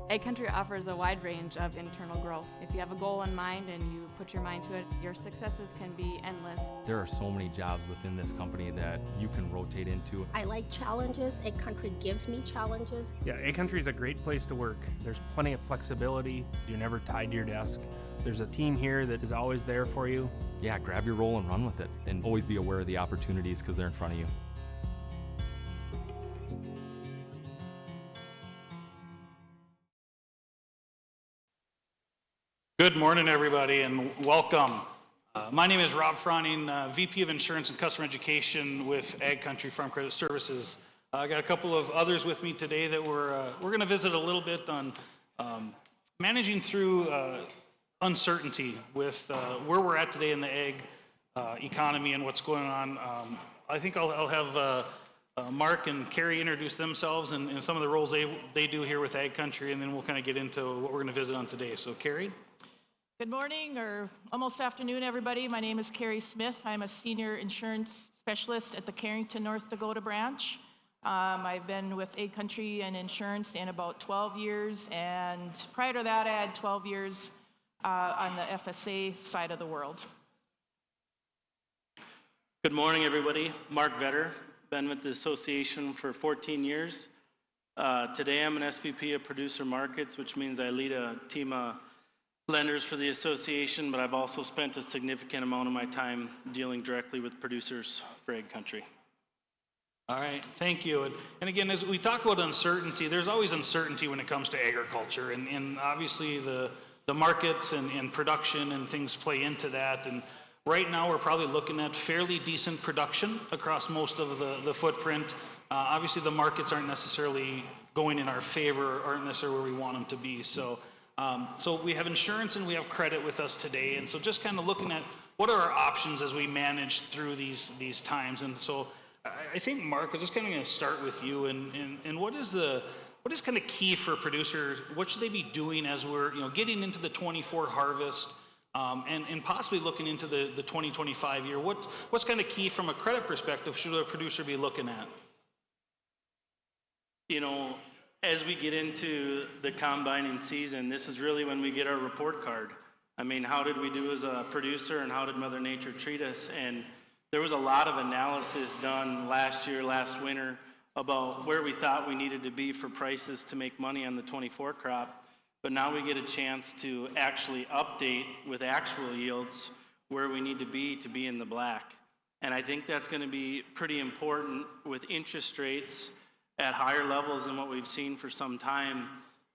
Ag Country offers a wide range of internal growth. If you have a goal in mind and you put your mind to it, your successes can be endless. There are so many jobs within this company that you can rotate into. I like challenges. Ag Country gives me challenges. Yeah, Ag Country is a great place to work. There's plenty of flexibility. You're never tied to your desk. There's a team here that is always there for you. Yeah, grab your role and run with it. And always be aware of the opportunities because they're in front of you. Good morning, everybody, and welcome. My name is Rob Froning, VP of Insurance and Customer Education with Ag Country Farm Credit Services. I got a couple of others with me today that we're going to visit a little bit on managing through uncertainty with where we're at today in the ag economy and what's going on. I think I'll have Mark and Carrie introduce themselves and some of the roles they do here with Ag Country, and then we'll kind of get into what we're going to visit on today. So, Carrie? Good morning, or almost afternoon, everybody. My name is Carrie Smith. I'm a senior insurance specialist at the Carrington, North Dakota branch. I've been with Ag Country and Insurance in about 12 years, and prior to that, I had 12 years on the FSA side of the world. Good morning, everybody. Mark Vetter, been with the association for 14 years. Today, I'm an SVP of Producer Markets, which means I lead a team of lenders for the association, but I've also spent a significant amount of my time dealing directly with producers for Ag Country. All right, thank you. And again, as we talk about uncertainty, there's always uncertainty when it comes to agriculture, and obviously the markets and production and things play into that. And right now, we're probably looking at fairly decent production across most of the footprint. Obviously, the markets aren't necessarily going in our favor, aren't necessarily where we want them to be. So we have insurance and we have credit with us today, and so just kind of looking at what are our options as we manage through these times. And so I think, Mark, I'm just kind of going to start with you, and what is kind of key for producers? What should they be doing as we're getting into the 24 harvest and possibly looking into the 2025 year? What's kind of key from a credit perspective should a producer be looking at? As we get into the combining season, this is really when we get our report card. I mean, how did we do as a producer, and how did Mother Nature treat us? And there was a lot of analysis done last winter, about where we thought we needed to be for prices to make money on the 24 crop. But now we get a chance to actually update with actual yields where we need to be in the black. And I think that's going to be pretty important with interest rates at higher levels than what we've seen for some time.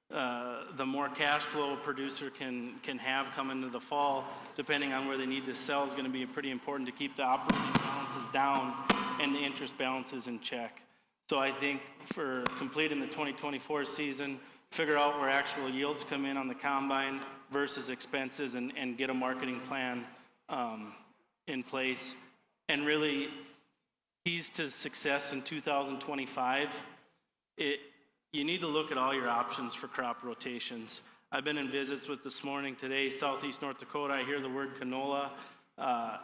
The more cash flow a producer can have come into the fall, depending on where they need to sell, is going to be pretty important to keep the operating balances down and the interest balances in check. So I think for completing the 2024 season, figure out where actual yields come in on the combine versus expenses, and get a marketing plan in place. And really, keys to success in 2025, you need to look at all your options for crop rotations. I've been in visits with this morning today, Southeast North Dakota. I hear the word canola,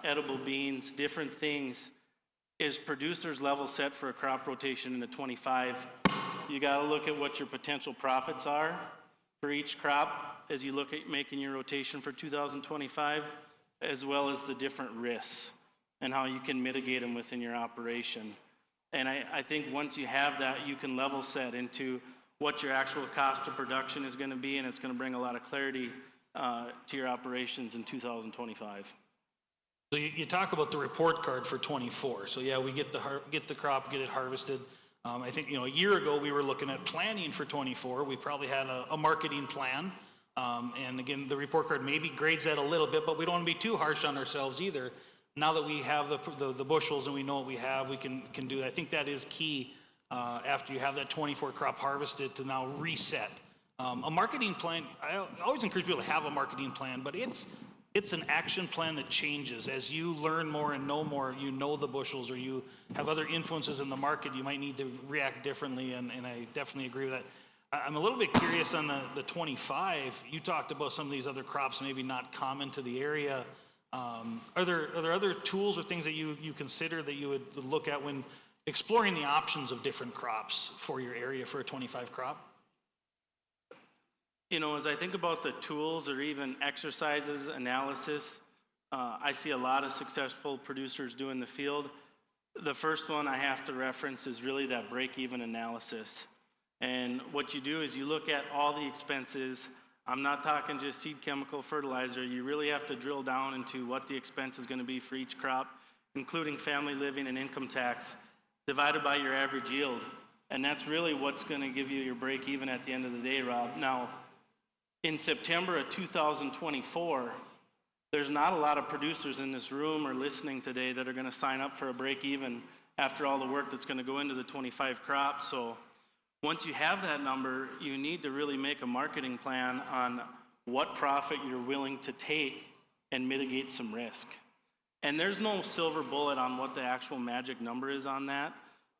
edible beans, different things. Is producers level set for a crop rotation into 25? You got to look at what your potential profits are for each crop as you look at making your rotation for 2025, as well as the different risks and how you can mitigate them within your operation. And I think once you have that, you can level set into what your actual cost of production is going to be, and it's going to bring a lot of clarity to your operations in 2025. So you talk about the report card for 24. So yeah, we get the crop, get it harvested. I think a year ago we were looking at planning for 24. We probably had a marketing plan, and again the report card maybe grades that a little bit, but we don't want to be too harsh on ourselves either. Now that we have the bushels and we know what we have, we can do that. I think that is key after you have that 24 crop harvested to now reset. A marketing plan, I always encourage people to have a marketing plan, but it's an action plan that changes. As you learn more and know more, the bushels, or you have other influences in the market, you might need to react differently, and I definitely agree with that. I'm a little bit curious on the 25. You talked about some of these other crops maybe not common to the area. Are there other tools or things that you consider that you would look at when exploring the options of different crops for your area for a 25 crop? You know, as I think about the tools or even exercises, analysis, I see a lot of successful producers do in the field. The first one I have to reference is really that break-even analysis. And what you do is you look at all the expenses. I'm not talking just seed, chemical, fertilizer. You really have to drill down into what the expense is going to be for each crop, including family living and income tax, divided by your average yield. And that's really what's going to give you your break-even at the end of the day, Rob. Now, in September of 2024, there's not a lot of producers in this room or listening today that are going to sign up for a break-even after all the work that's going to go into the 25 crops. So once you have that number, you need to really make a marketing plan on what profit you're willing to take and mitigate some risk. And there's no silver bullet on what the actual magic number is on that,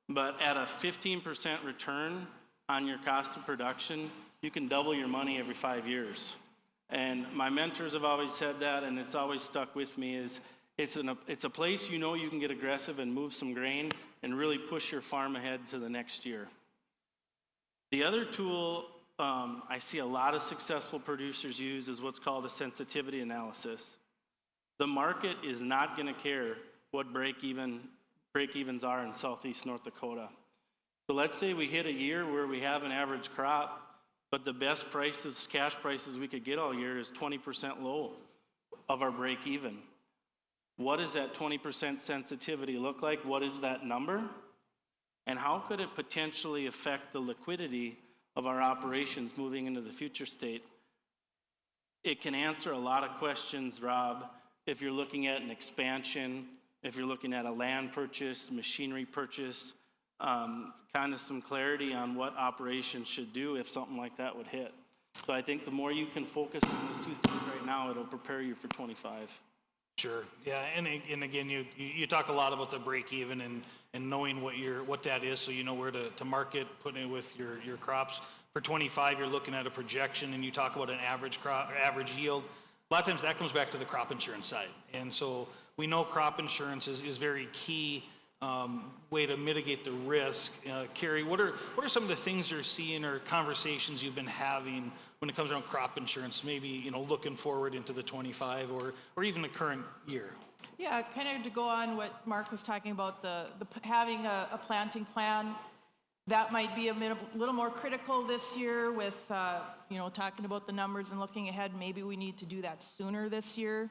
but at a 15% return on your cost of production, you can double your money every 5 years. And my mentors have always said that, and it's always stuck with me, is it's a place you know you can get aggressive and move some grain and really push your farm ahead to the next year. The other tool I see a lot of successful producers use is what's called a sensitivity analysis. The market is not going to care what break-evens are in southeast North Dakota. So let's say we hit a year where we have an average crop, but the best prices, cash prices we could get all year is 20% low of our break-even. What does that 20% sensitivity look like? What is that number? And how could it potentially affect the liquidity of our operations moving into the future state? It can answer a lot of questions, Rob, if you're looking at an expansion, if you're looking at a land purchase, machinery purchase, kind of some clarity on what operations should do if something like that would hit. So I think the more you can focus on those two things right now, it'll prepare you for 25. Sure. Yeah, and again, you talk a lot about the break even and knowing what that is, so you know where to market, putting it with your crops. For 25, you're looking at a projection, and you talk about an average crop, or average yield. A lot of times that comes back to the crop insurance side, and so we know crop insurance is very key way to mitigate the risk. Carrie, what are some of the things you're seeing or conversations you've been having when it comes around crop insurance, maybe looking forward into the 25 or even the current year? Yeah, kind of to go on what Mark was talking about, the having a planting plan, that might be a little more critical this year with, talking about the numbers and looking ahead. Maybe we need to do that sooner this year.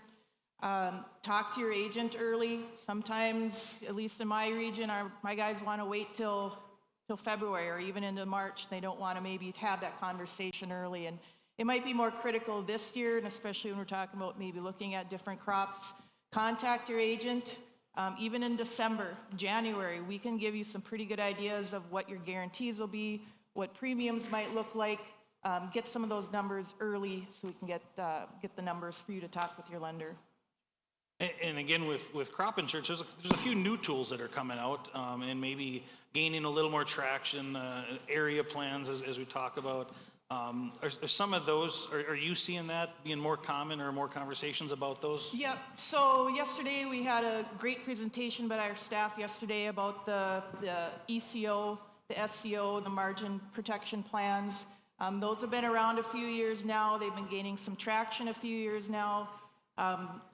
Talk to your agent early. Sometimes, at least in my region, my guys want to wait till February or even into March. They don't want to maybe have that conversation early. And it might be more critical this year, and especially when we're talking about maybe looking at different crops. Contact your agent. Even in December, January, we can give you some pretty good ideas of what your guarantees will be, what premiums might look like. Get some of those numbers early so we can get the numbers for you to talk with your lender. And again, with crop insurance, there's a few new tools that are coming out and maybe gaining a little more traction, area plans as we talk about. Are some of those, are you seeing that being more common or more conversations about those? Yep. So yesterday we had a great presentation by our staff yesterday about the ECO, the SCO, the margin protection plans. Those have been around a few years now. They've been gaining some traction a few years now.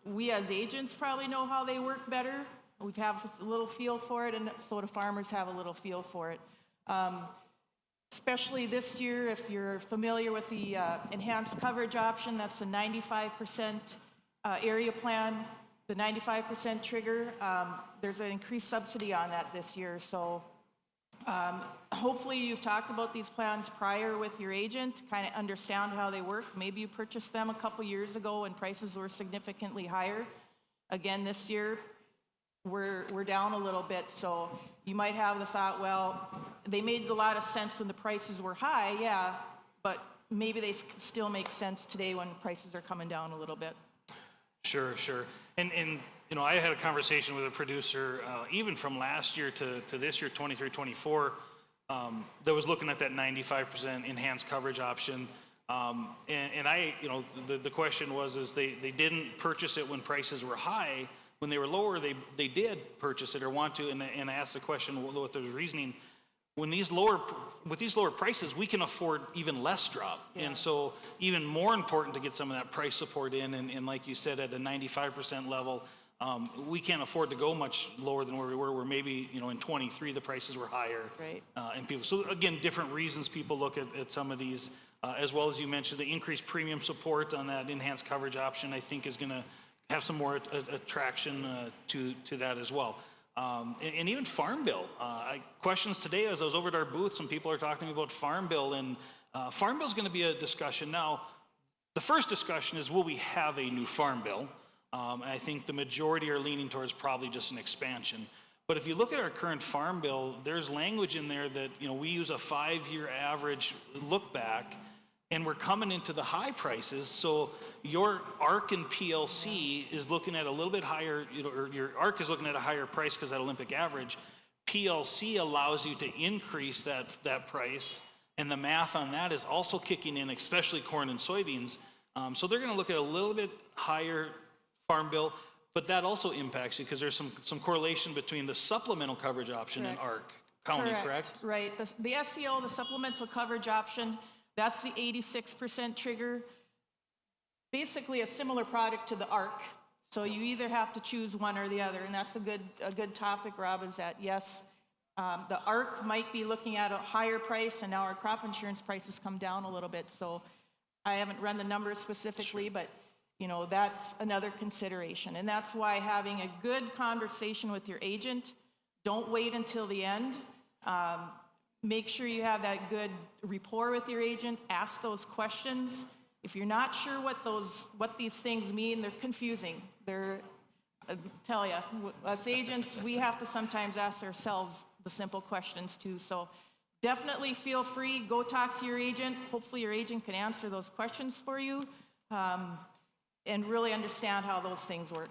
We as agents probably know how they work better. We have a little feel for it, and so do farmers have a little feel for it. Especially this year, if you're familiar with the enhanced coverage option, that's a 95% area plan, the 95% trigger. There's an increased subsidy on that this year. So hopefully you've talked about these plans prior with your agent, kind of understand how they work. Maybe you purchased them a couple years ago when prices were significantly higher. Again, this year, we're down a little bit, so you might have the thought, well, they made a lot of sense when the prices were high, yeah, but maybe they still make sense today when prices are coming down a little bit. Sure. And I had a conversation with a producer, even from last year to this year, 23, 24, that was looking at that 95% enhanced coverage option. And I, the question was, they didn't purchase it when prices were high. When they were lower, they did purchase it or want to. And I asked the question, what their reasoning. with these lower prices, we can afford even less drop. And so even more important to get some of that price support in, and like you said, at a 95% level, we can't afford to go much lower than where we were, where maybe, in 23 the prices were higher. Right. And people, so again, different reasons people look at some of these, as well as you mentioned, the increased premium support on that enhanced coverage option, I think is gonna have some more attraction to that as well. And even Farm Bill. Questions today as I was over at our booth, some people are talking about Farm Bill, and Farm Bill is going to be a discussion. Now, the first discussion is, will we have a new Farm Bill? And I think the majority are leaning towards probably just an expansion. But if you look at our current Farm Bill, there's language in there that, we use a 5-year average look back, and we're coming into the high prices. So your ARC and PLC is looking at a little bit higher, or your ARC is looking at a higher price because that Olympic average. PLC allows you to increase that price, and the math on that is also kicking in, especially corn and soybeans. So they're going to look at a little bit higher Farm Bill, but that also impacts you because there's some correlation between the supplemental coverage option and ARC County, correct? Right. The SCO, the supplemental coverage option, that's the 86% trigger. Basically a similar product to the ARC. So you either have to choose one or the other, and that's a good topic, Rob, is that yes, the ARC might be looking at a higher price, and now our crop insurance prices come down a little bit. So I haven't run the numbers specifically, but that's another consideration. And that's why having a good conversation with your agent, don't wait until the end. Make sure you have that good rapport with your agent. Ask those questions. If you're not sure what these things mean, they're confusing. I tell you, us agents, we have to sometimes ask ourselves the simple questions too. So definitely feel free, go talk to your agent. Hopefully your agent can answer those questions for you, and really understand how those things work.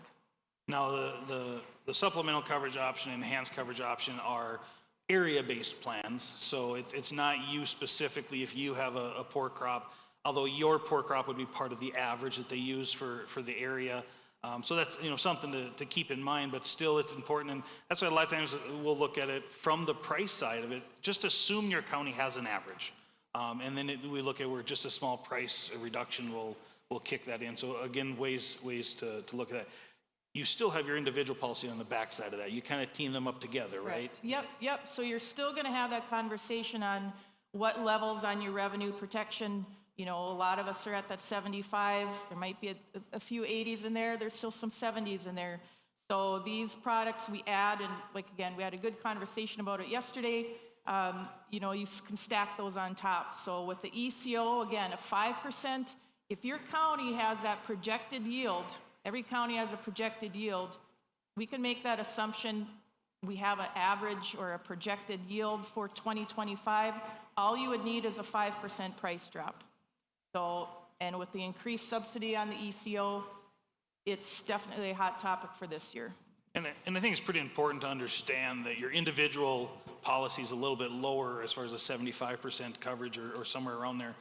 Now, the supplemental coverage option and enhanced coverage option are area-based plans, so it's not you specifically if you have a poor crop, although your poor crop would be part of the average that they use for the area. So that's something to keep in mind, but still it's important, and that's why a lot of times we'll look at it from the price side of it. Just assume your county has an average, and then we look at where just a small price reduction will kick that in. So again, ways to look at that. You still have your individual policy on the backside of that. You kind of team them up together, right? Yep. So you're still going to have that conversation on what levels on your revenue protection. A lot of us are at that 75. There might be a few 80s in there. There's still some 70s in there. So these products we add, and again, we had a good conversation about it yesterday. You can stack those on top. So with the ECO, again, a 5%, if your county has that projected yield, every county has a projected yield, we can make that assumption. We have an average or a projected yield for 2025. All you would need is a 5% price drop. So, and with the increased subsidy on the ECO, it's definitely a hot topic for this year. And I think it's pretty important to understand that your individual policy is a little bit lower as far as a 75% coverage or somewhere around there.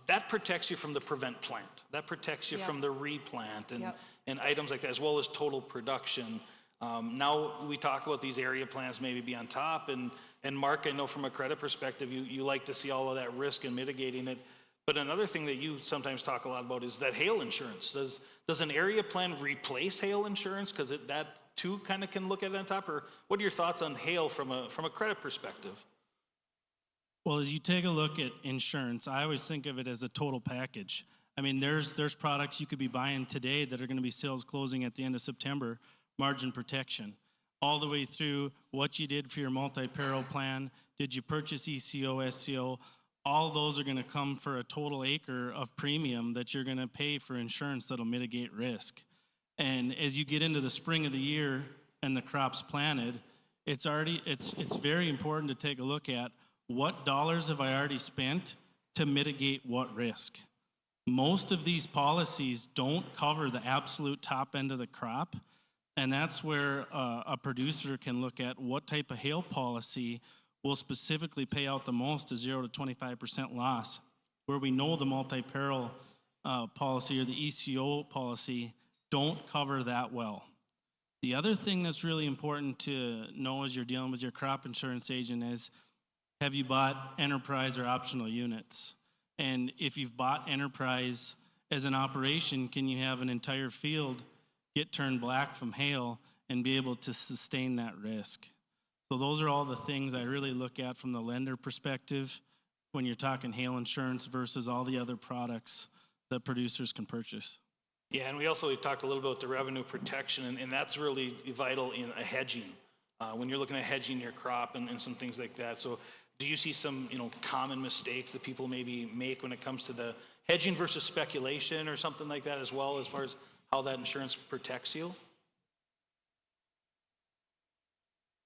That protects you from the prevent plant. That protects you from the replant and items like that, as well as total production. Now we talk about these area plans maybe be on top. And Mark, I know from a credit perspective, you like to see all of that risk and mitigating it. But another thing that you sometimes talk a lot about is that hail insurance. Does an area plan replace hail insurance? Because that too kind of can look at it on top. Or what are your thoughts on hail from a credit perspective? Well, as you take a look at insurance, I always think of it as a total package. I mean, there's products you could be buying today that are going to be sales closing at the end of September, margin protection, all the way through what you did for your multi-peril plan. Did you purchase ECO, SCO? All those are going to come for a total acre of premium that you're going to pay for insurance that'll mitigate risk. And as you get into the spring of the year and the crop's planted, it's very important to take a look at what dollars have I already spent to mitigate what risk. Most of these policies don't cover the absolute top end of the crop, and that's where a producer can look at what type of hail policy will specifically pay out the most, a 0 to 25% loss, where we know the multi-peril policy or the ECO policy don't cover that well. The other thing that's really important to know as you're dealing with your crop insurance agent is have you bought enterprise or optional units? And if you've bought enterprise as an operation, can you have an entire field get turned black from hail and be able to sustain that risk? So those are all the things I really look at from the lender perspective when you're talking hail insurance versus all the other products that producers can purchase. Yeah, and we talked a little bit about the revenue protection, and that's really vital in a hedging. When you're looking at hedging your crop and some things like that. So do you see some, common mistakes that people maybe make when it comes to the hedging versus speculation or something like that as well, as far as how that insurance protects you?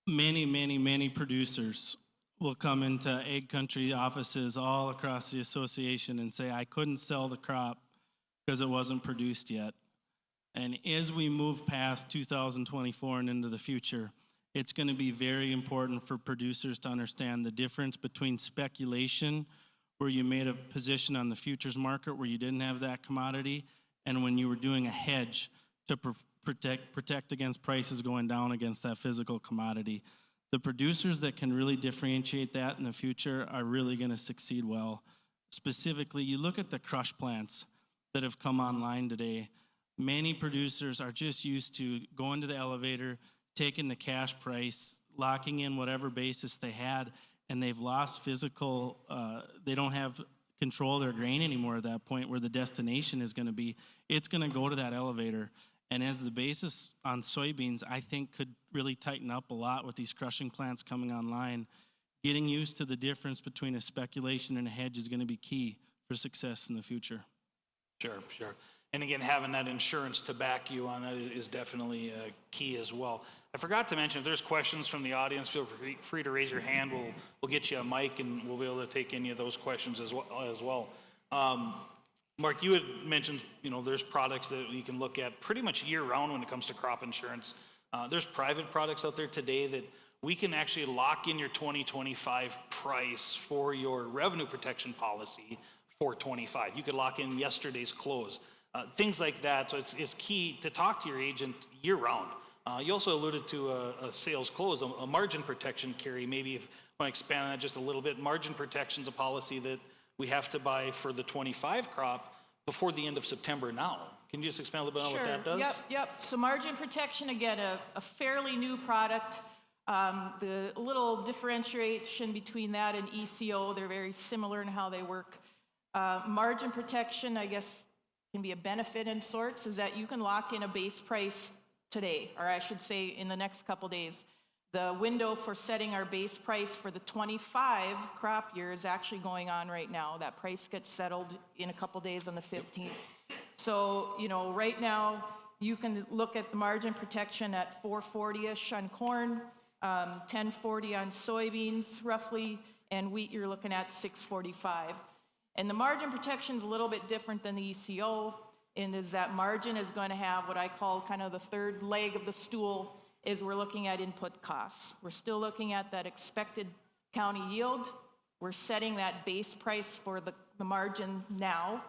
Many producers will come into Ag Country offices all across the association and say, I couldn't sell the crop because it wasn't produced yet. And as we move past 2024 and into the future, it's going to be very important for producers to understand the difference between speculation, where you made a position on the futures market where you didn't have that commodity, and when you were doing a hedge to protect against prices going down against that physical commodity. The producers that can really differentiate that in the future are really going to succeed well. Specifically, you look at the crush plants that have come online today. Many producers are just used to going to the elevator, taking the cash price, locking in whatever basis they had, and they've lost physical, they don't have control of their grain anymore at that point where the destination is going to be. It's going to go to that elevator. And as the basis on soybeans, I think could really tighten up a lot with these crushing plants coming online. Getting used to the difference between a speculation and a hedge is going to be key for success in the future. Sure. And again, having that insurance to back you on that is definitely key as well. I forgot to mention, if there's questions from the audience, feel free to raise your hand. We'll get you a mic and we'll be able to take any of those questions as well. Mark, you had mentioned, there's products that you can look at pretty much year round when it comes to crop insurance. There's private products out there today that we can actually lock in your 2025 price for your revenue protection policy for 25. You could lock in yesterday's close. Things like that. So it's key to talk to your agent year round. You also alluded to a sales close, a margin protection carry. Maybe if you want to expand on that just a little bit, margin protection is a policy that we have to buy for the 25 crop before the end of September now. Can you just expand a little bit on what that does? Yep. So margin protection, again, a fairly new product. The little differentiation between that and ECO, they're very similar in how they work. Margin protection, I guess, can be a benefit in sorts, is that you can lock in a base price today, or I should say in the next couple days. The window for setting our base price for the 25 crop year is actually going on right now. That price gets settled in a couple days on the 15th. So, right now you can look at the margin protection at 440-ish on corn, 1040 on soybeans roughly, and wheat you're looking at 645. And the margin protection is a little bit different than the ECO, in is that margin is going to have what I call kind of the third leg of the stool, is we're looking at input costs. We're still looking at that expected county yield. We're setting that base price for the margin now.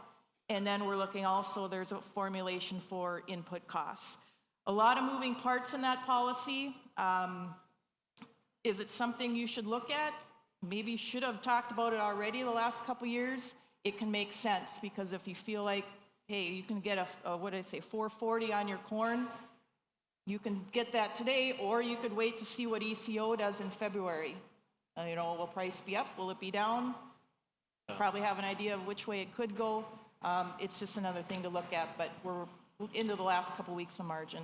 And then we're looking also, there's a formulation for input costs. A lot of moving parts in that policy. Is it something you should look at? Maybe you should have talked about it already the last couple years. It can make sense, because if you feel like, hey, you can get a 440 on your corn, you can get that today, or you could wait to see what ECO does in February. Will price be up? Will it be down? Probably have an idea of which way it could go. It's just another thing to look at, but we're into the last couple weeks of margin.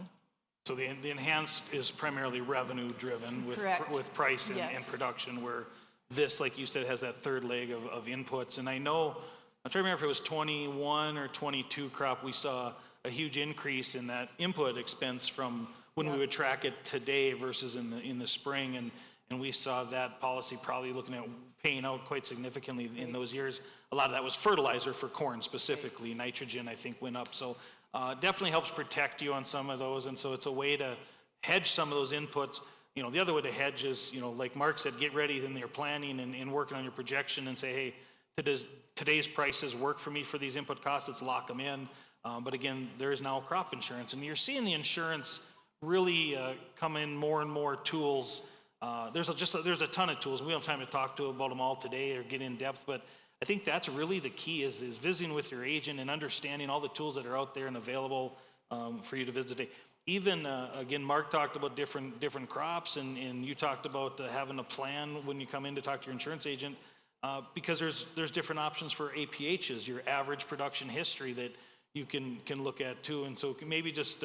So the enhanced is primarily revenue driven with price and production, where this, like you said, has that third leg of inputs. And I know, I'm trying to remember if it was 21 or 22 crop, we saw a huge increase in that input expense from when we would track it today versus in the spring, and we saw that policy probably looking at paying out quite significantly in those years. A lot of that was fertilizer for corn specifically. Nitrogen, I think, went up. So definitely helps protect you on some of those, and so it's a way to hedge some of those inputs. The other way to hedge is, like Mark said, get ready in your planning and working on your projection and say, hey, today's prices work for me for these input costs, let's lock them in. But again, there is now crop insurance, and you're seeing the insurance really come in more and more tools There's a ton of tools. We don't have time to talk about them all today or get in depth, but I think that's really the key is visiting with your agent and understanding all the tools that are out there and available for you to visit today. Even, again, Mark talked about different crops, and you talked about having a plan when you come in to talk to your insurance agent, because there's different options for APHs, your average production history that you can look at too. And so maybe just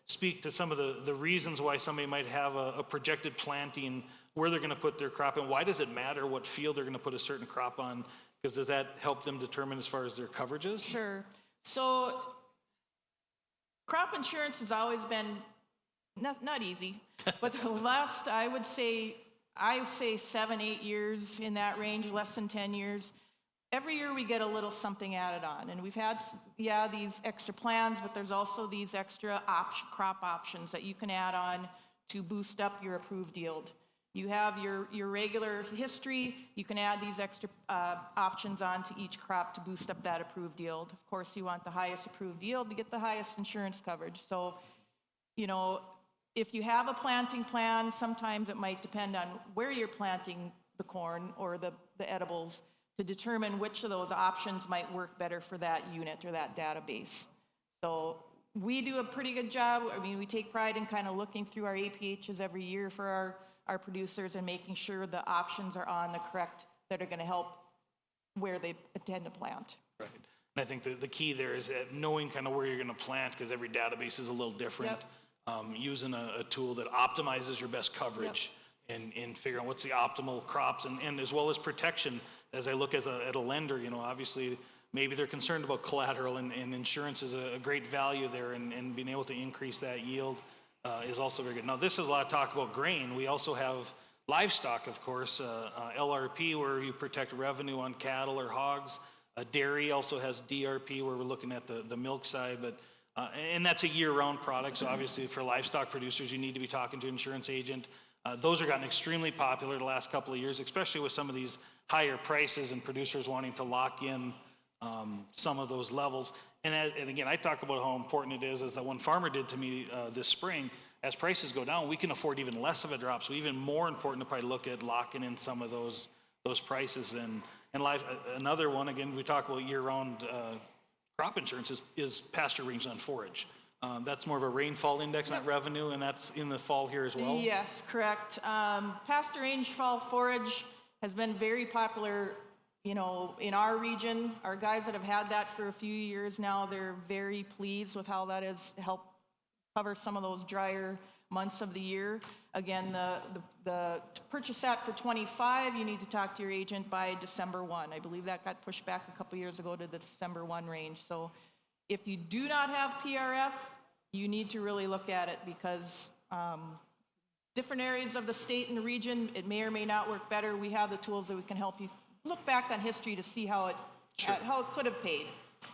speak to some of the reasons why somebody might have a projected planting, where they're going to put their crop, and why does it matter what field they're going to put a certain crop on? Because does that help them determine as far as their coverages? Sure. So crop insurance has always been not easy, but the last, I would say 7, 8 years, in that range, less than 10 years. Every year we get a little something added on, and we've had, these extra plans, but there's also these extra crop options that you can add on to boost up your approved yield. You have your regular history, you can add these extra options onto each crop to boost up that approved yield. Of course, you want the highest approved yield to get the highest insurance coverage. So, if you have a planting plan, sometimes it might depend on where you're planting the corn or the edibles to determine which of those options might work better for that unit or that database. So we do a pretty good job. I mean, we take pride in kind of looking through our APHs every year for our producers and making sure the options are on the correct, that are going to help where they intend to plant. Right. And I think the key there is knowing kind of where you're going to plant, because every database is a little different. Yep. Using a tool that optimizes your best coverage. Yep. and figure out what's the optimal crops, and as well as protection. As I look at a lender, obviously maybe they're concerned about collateral, and insurance is a great value there, and being able to increase that yield is also very good. Now, this is a lot of talk about grain. We also have livestock, of course, LRP, where you protect revenue on cattle or hogs. Dairy also has DRP, where we're looking at the milk side, but and that's a year-round product, so obviously for livestock producers, you need to be talking to an insurance agent. Those have gotten extremely popular the last couple of years, especially with some of these higher prices and producers wanting to lock in some of those levels. And again, I talk about how important it is, as that one farmer did to me this spring. As prices go down, we can afford even less of a drop, so even more important to probably look at locking in some of those prices. And another one, again, we talk about year-round crop insurance is pasture range on forage. That's more of a rainfall index, not revenue, and that's in the fall here as well? Yes, correct. Pasture range fall forage has been very popular, in our region. Our guys that have had that for a few years now, they're very pleased with how that has helped cover some of those drier months of the year. Again, to purchase that for 25, you need to talk to your agent by December 1. I believe that got pushed back a couple years ago to the December 1 range. So if you do not have PRF, you need to really look at it, because different areas of the state and the region, it may or may not work better. We have the tools that we can help you look back on history to see how it could have paid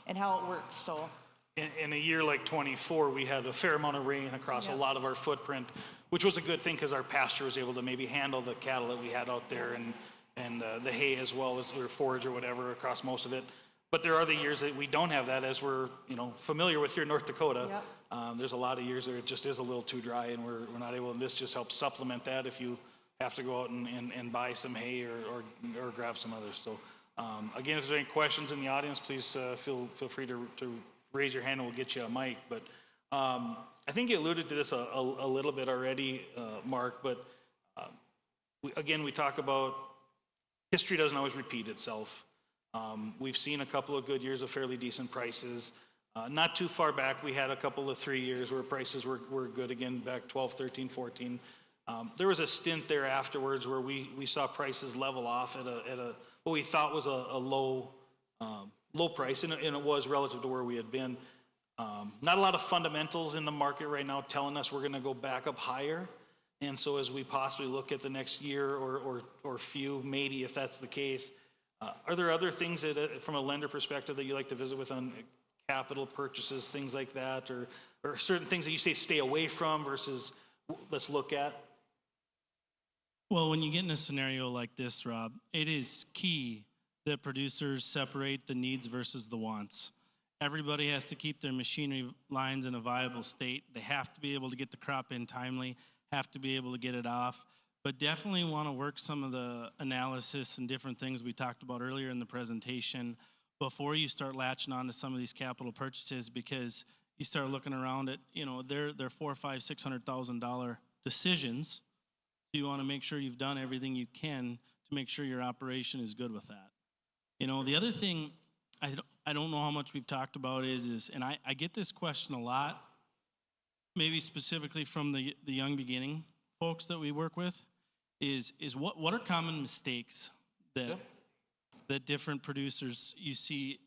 and how it works. So in a year like 24, we had a fair amount of rain across a lot of our footprint, which was a good thing, because our pasture was able to maybe handle the cattle that we had out there, and the hay as well, as or forage or whatever across most of it. But there are the years that we don't have that, as we're familiar with here in North Dakota. Yep. There's a lot of years where it just is a little too dry, and we're not able, and this just helps supplement that if you have to go out and buy some hay or grab some others. So again, if there's any questions in the audience, please feel free to raise your hand and we'll get you a mic. But I think you alluded to this a little bit already, Mark, but we talk about history doesn't always repeat itself. We've seen a couple of good years of fairly decent prices. Not too far back, we had a couple of 3 years where prices were good again, back 12, 13, 14. There was a stint there afterwards where we saw prices level off at what we thought was a low price, and it was relative to where we had been. Not a lot of fundamentals in the market right now telling us we're going to go back up higher. And so as we possibly look at the next year or few, maybe if that's the case, are there other things that, from a lender perspective, that you like to visit with on capital purchases, things like that, or certain things that you say stay away from versus let's look at? Well, when you get in a scenario like this, Rob, it is key that producers separate the needs versus the wants. Everybody has to keep their machinery lines in a viable state. They have to be able to get the crop in timely, have to be able to get it off. but definitely want to work some of the analysis and different things we talked about earlier in the presentation before you start latching on to some of these capital purchases, because you start looking around at, they're $400,000, $500,000, $600,000 decisions. So you want to make sure you've done everything you can to make sure your operation is good with that. The other thing I don't know how much we've talked about is and I get this question a lot, maybe specifically from the young beginning folks that we work with, is what are common mistakes that different producers you see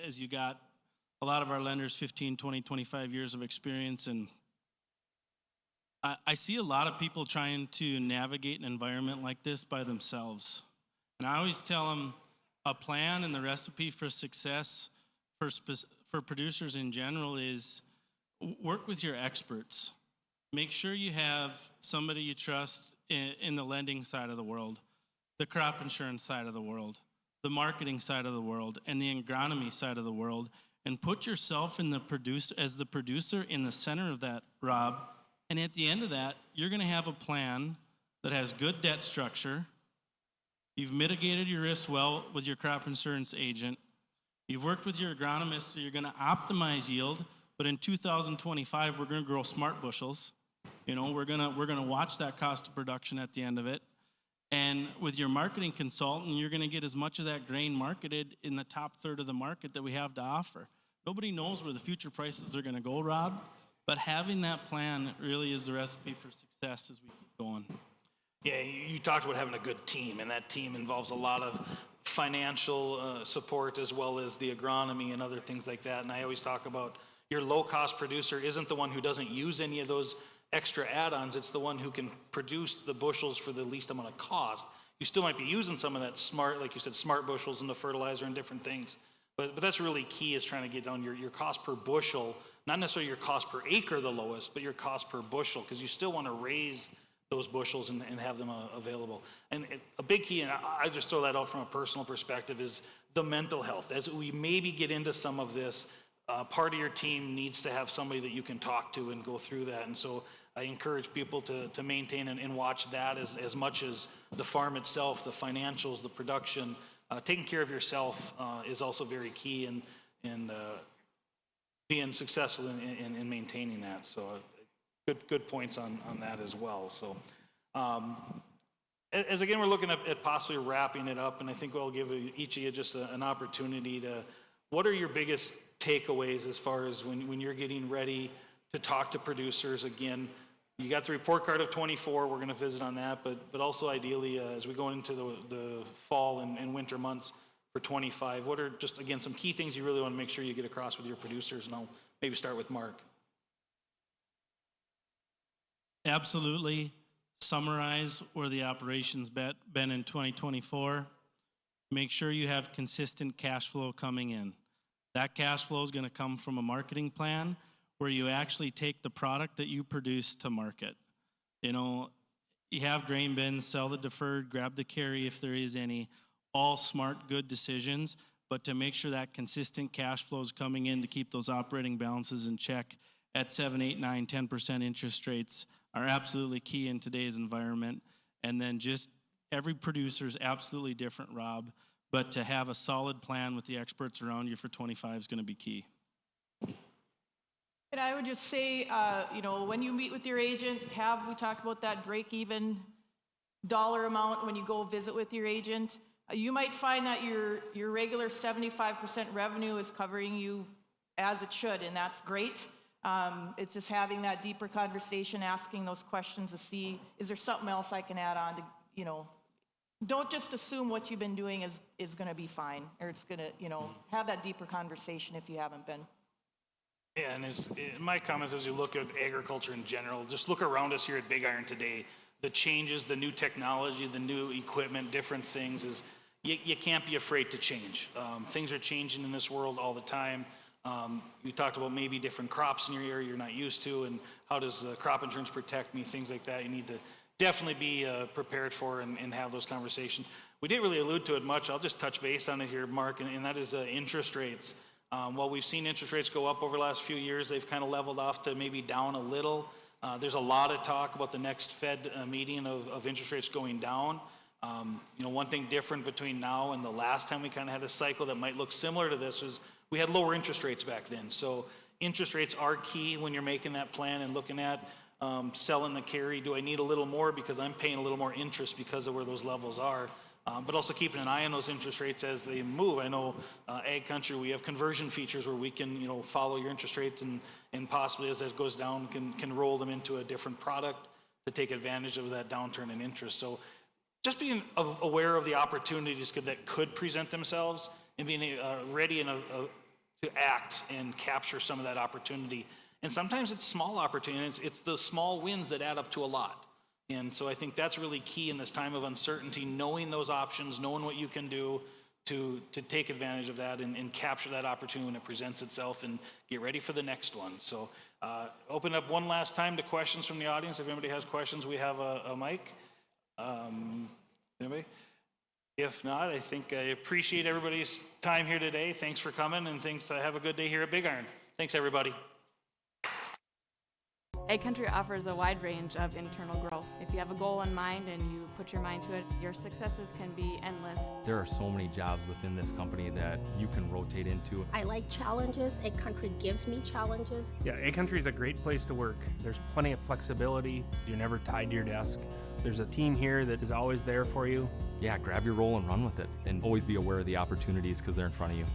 as you got a lot of our lenders 15, 20, 25 years of experience, and I see a lot of people trying to navigate an environment like this by themselves. And I always tell them a plan and the recipe for success for producers in general is work with your experts. Make sure you have somebody you trust in the lending side of the world, the crop insurance side of the world, the marketing side of the world, and the agronomy side of the world, and put yourself as the producer in the center of that, Rob. And at the end of that, you're going to have a plan that has good debt structure. You've mitigated your risks well with your crop insurance agent. You've worked with your agronomist, so you're going to optimize yield. But in 2025, we're going to grow smart bushels. We're going to watch that cost of production at the end of it. And with your marketing consultant, you're going to get as much of that grain marketed in the top third of the market that we have to offer. Nobody knows where the future prices are going to go, Rob, but having that plan really is the recipe for success as we keep going. Yeah, you talked about having a good team, and that team involves a lot of financial support as well as the agronomy and other things like that. And I always talk about your low-cost producer isn't the one who doesn't use any of those extra add-ons. It's the one who can produce the bushels for the least amount of cost. You still might be using some of that smart, like you said, smart bushels and the fertilizer and different things. But that's really key, is trying to get down your cost per bushel, not necessarily your cost per acre the lowest, but your cost per bushel, because you still want to raise those bushels and have them available. And a big key, and I just throw that out from a personal perspective, is the mental health. As we maybe get into some of this, part of your team needs to have somebody that you can talk to and go through that. And so I encourage people to maintain and watch that as much as the farm itself, the financials, the production. Taking care of yourself is also very key in being successful in maintaining that. So good points on that as well. So as again, we're looking at possibly wrapping it up, and I think we'll give each of you just an opportunity to, what are your biggest takeaways as far as when you're getting ready to talk to producers? Again, you got the report card of 24, we're going to visit on that, but also ideally as we go into the fall and winter months for 25, what are just, again, some key things you really want to make sure you get across with your producers? And I'll maybe start with Mark. Absolutely summarize where the operation's been in 2024. Make sure you have consistent cash flow coming in. That cash flow is going to come from a marketing plan where you actually take the product that you produce to market. You have grain bins, sell the deferred, grab the carry if there is any, all smart, good decisions, but to make sure that consistent cash flow is coming in to keep those operating balances in check at 7, 8, 9, 10% interest rates are absolutely key in today's environment. And then just every producer is absolutely different, Rob, but to have a solid plan with the experts around you for 25 is going to be key. And I would just say, when you meet with your agent, we talk about that break-even dollar amount when you go visit with your agent. You might find that your regular 75% revenue is covering you as it should, and that's great. It's just having that deeper conversation, asking those questions to see, is there something else I can add on to, don't just assume what you've been doing is going to be fine, or it's going to, have that deeper conversation if you haven't been. Yeah, and my comments as you look at agriculture in general, just look around us here at Big Iron today. The changes, the new technology, the new equipment, different things, is you can't be afraid to change. Things are changing in this world all the time. You talked about maybe different crops in your area you're not used to, and how does crop insurance protect me, things like that. You need to definitely be prepared for and have those conversations. We didn't really allude to it much. I'll just touch base on it here, Mark, and that is interest rates. While we've seen interest rates go up over the last few years, they've kind of leveled off to maybe down a little. There's a lot of talk about the next Fed meeting of interest rates going down. One thing different between now and the last time we kind of had a cycle that might look similar to this was we had lower interest rates back then. So interest rates are key when you're making that plan and looking at selling the carry. Do I need a little more because I'm paying a little more interest because of where those levels are? But also keeping an eye on those interest rates as they move. I know Ag Country, we have conversion features where we can, follow your interest rates and possibly as that goes down, can roll them into a different product to take advantage of that downturn in interest. So just being aware of the opportunities that could present themselves and being ready to act and capture some of that opportunity. And sometimes it's small opportunities. It's the small wins that add up to a lot. And so I think that's really key in this time of uncertainty, knowing those options, knowing what you can do to take advantage of that and capture that opportunity when it presents itself and get ready for the next one. So open up one last time to questions from the audience. If anybody has questions, we have a mic. Anybody? If not, I think I appreciate everybody's time here today. Thanks for coming, and thanks. Have a good day here at Big Iron. Thanks, everybody. Ag Country offers a wide range of internal growth. If you have a goal in mind and you put your mind to it, your successes can be endless. There are so many jobs within this company that you can rotate into. I like challenges. Ag Country gives me challenges. Yeah, Ag Country is a great place to work. There's plenty of flexibility. You're never tied to your desk. There's a team here that is always there for you. Yeah, grab your role and run with it, and always be aware of the opportunities because they're in front of you.